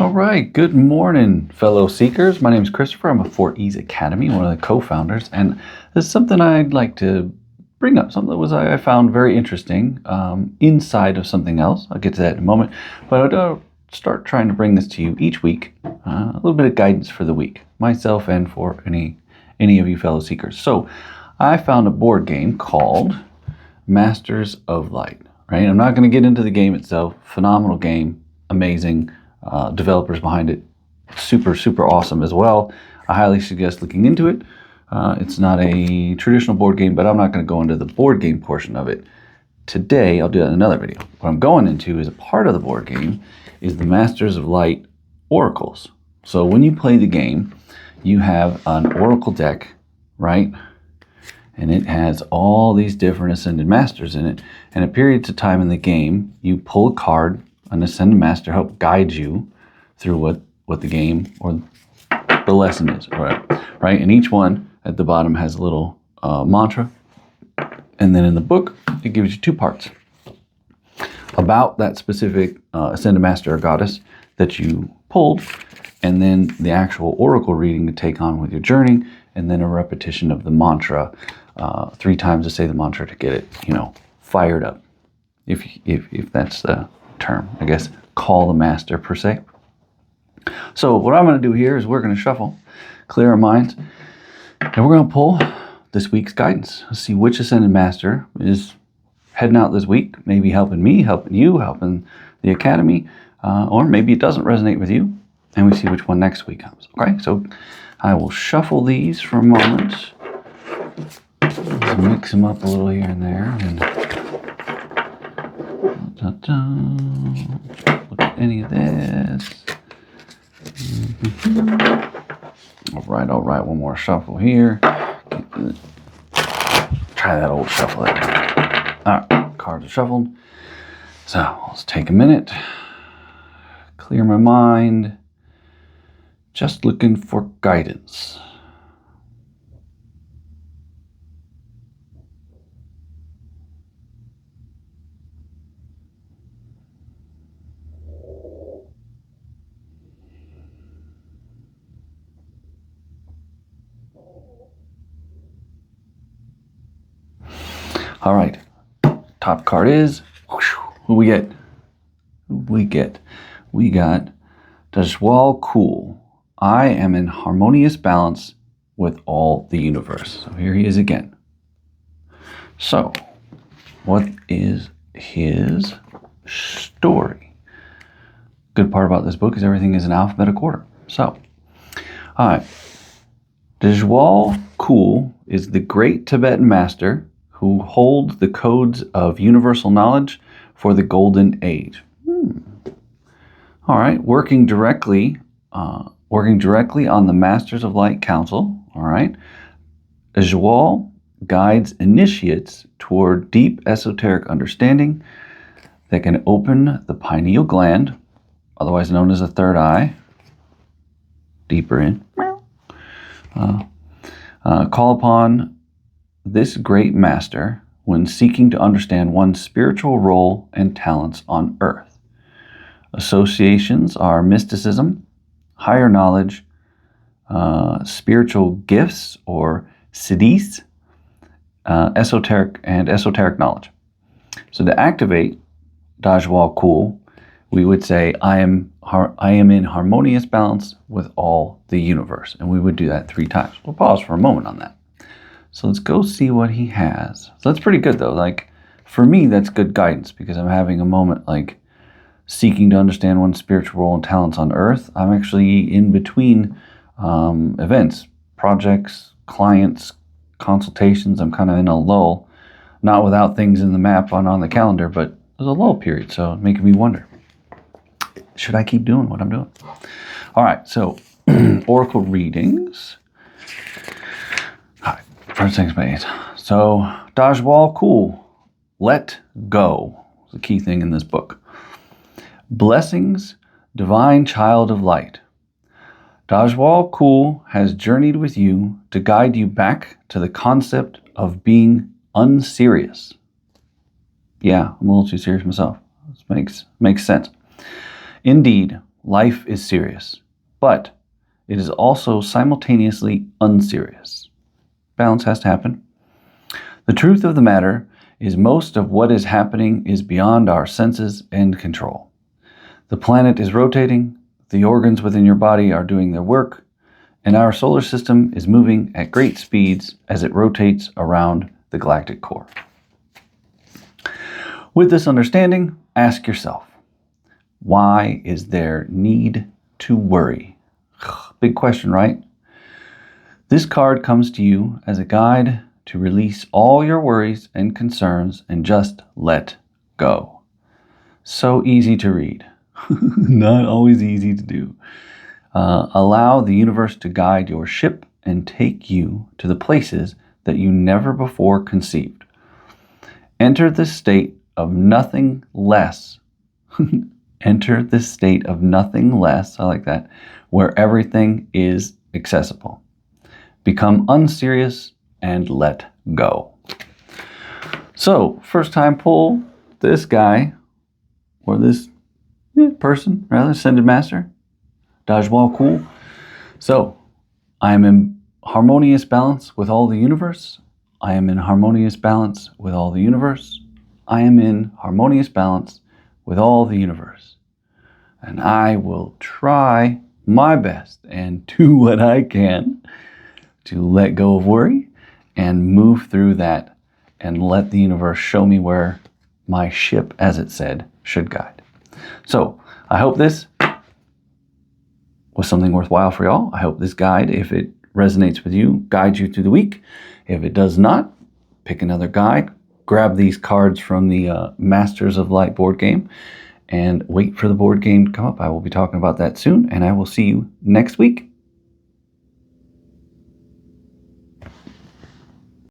All right, good morning, fellow seekers. My name is Christopher. I'm of 4E's Academy, one of the co-founders, and this is something I'd like to bring up, something that I found very interesting inside of something else. I'll get to that in a moment, but I'll start trying to bring this to you each week, a little bit of guidance for the week, myself and for any of you fellow seekers. So I found a board game called Masters of Light, right? I'm not going to get into the game itself. Phenomenal game, amazing. Developers behind it, super awesome as well. I highly suggest looking into it. It's not a traditional board game, but I'm not going to go into the board game portion of it today. I'll do that in another video. What I'm going into is a part of the board game is the Masters of Light oracles. So when you play the game, you have an oracle deck, right? And it has all these different ascended masters in it. And at periods of time in the game, you pull a card. An ascended master help guide you through what the game or the lesson is, right? And each one at the bottom has a little mantra, and then in the book it gives you two parts about that specific ascended master or goddess that you pulled, and then the actual oracle reading to take on with your journey, and then a repetition of the mantra 3 times to say the mantra to get it, fired up, if that's the term, I guess, call the master per se. So what I'm going to do here is we're going to shuffle, clear our minds, and we're going to pull this week's guidance. Let's see which ascended master is heading out this week, maybe helping me, helping you, helping the academy, or maybe it doesn't resonate with you, and we see which one next week comes. Okay, so I will shuffle these for a moment, mix them up a little here and there, and look at any of this. All right, one more shuffle here. Try that old shuffle there. All right, cards are shuffled. So let's take a minute, clear my mind, just looking for guidance. All right, top card is, who we get? We got Djwhal Khul. I am in harmonious balance with all the universe. So here he is again. So, what is his story? Good part about this book is everything is in alphabetical order. So, all right, Djwhal Khul is the great Tibetan master who holds the codes of universal knowledge for the Golden Age. All right, working directly on the Masters of Light Council. All right, Djwhal guides initiates toward deep esoteric understanding that can open the pineal gland, otherwise known as the third eye, deeper in. Call upon this great master when seeking to understand one's spiritual role and talents on earth. Associations are mysticism, higher knowledge, spiritual gifts or siddhis, esoteric knowledge. So to activate Djwhal Khul, we would say, I am in harmonious balance with all the universe. And we would do that 3 times. We'll pause for a moment on that. So let's go see what he has. So that's pretty good though. Like for me, that's good guidance because I'm having a moment like seeking to understand one's spiritual role and talents on earth. I'm actually in between events, projects, clients, consultations. I'm kind of in a lull, not without things in the map on the calendar, but there's a lull period. So it's making me wonder, should I keep doing what I'm doing? All right, so oracle readings. All right, first things made. So Djwhal Khul, let go. It's the key thing in this book. Blessings, divine child of light. Djwhal Khul has journeyed with you to guide you back to the concept of being unserious. Yeah, I'm a little too serious myself. This makes sense. Indeed, life is serious, but it is also simultaneously unserious. Balance has to happen. The truth of the matter is most of what is happening is beyond our senses and control. The planet is rotating, the organs within your body are doing their work, and our solar system is moving at great speeds as it rotates around the galactic core. With this understanding, ask yourself, why is there need to worry? Big question, right? This card comes to you as a guide to release all your worries and concerns and just let go. So easy to read, not always easy to do. Allow the universe to guide your ship and take you to the places that you never before conceived. Enter this state of nothing less. Enter this state of nothing less, I like that, where everything is accessible. Become unserious and let go. So, first time pull, this guy, or this person, rather, Ascended Master, Djwhal Khul. So, I am in harmonious balance with all the universe. I am in harmonious balance with all the universe. I am in harmonious balance with all the universe. And I will try my best and do what I can to let go of worry and move through that and let the universe show me where my ship, as it said, should guide. So, I hope this was something worthwhile for y'all. I hope this guide, if it resonates with you, guides you through the week. If it does not, pick another guide, grab these cards from the Masters of Light board game, and wait for the board game to come up. I will be talking about that soon, and I will see you next week.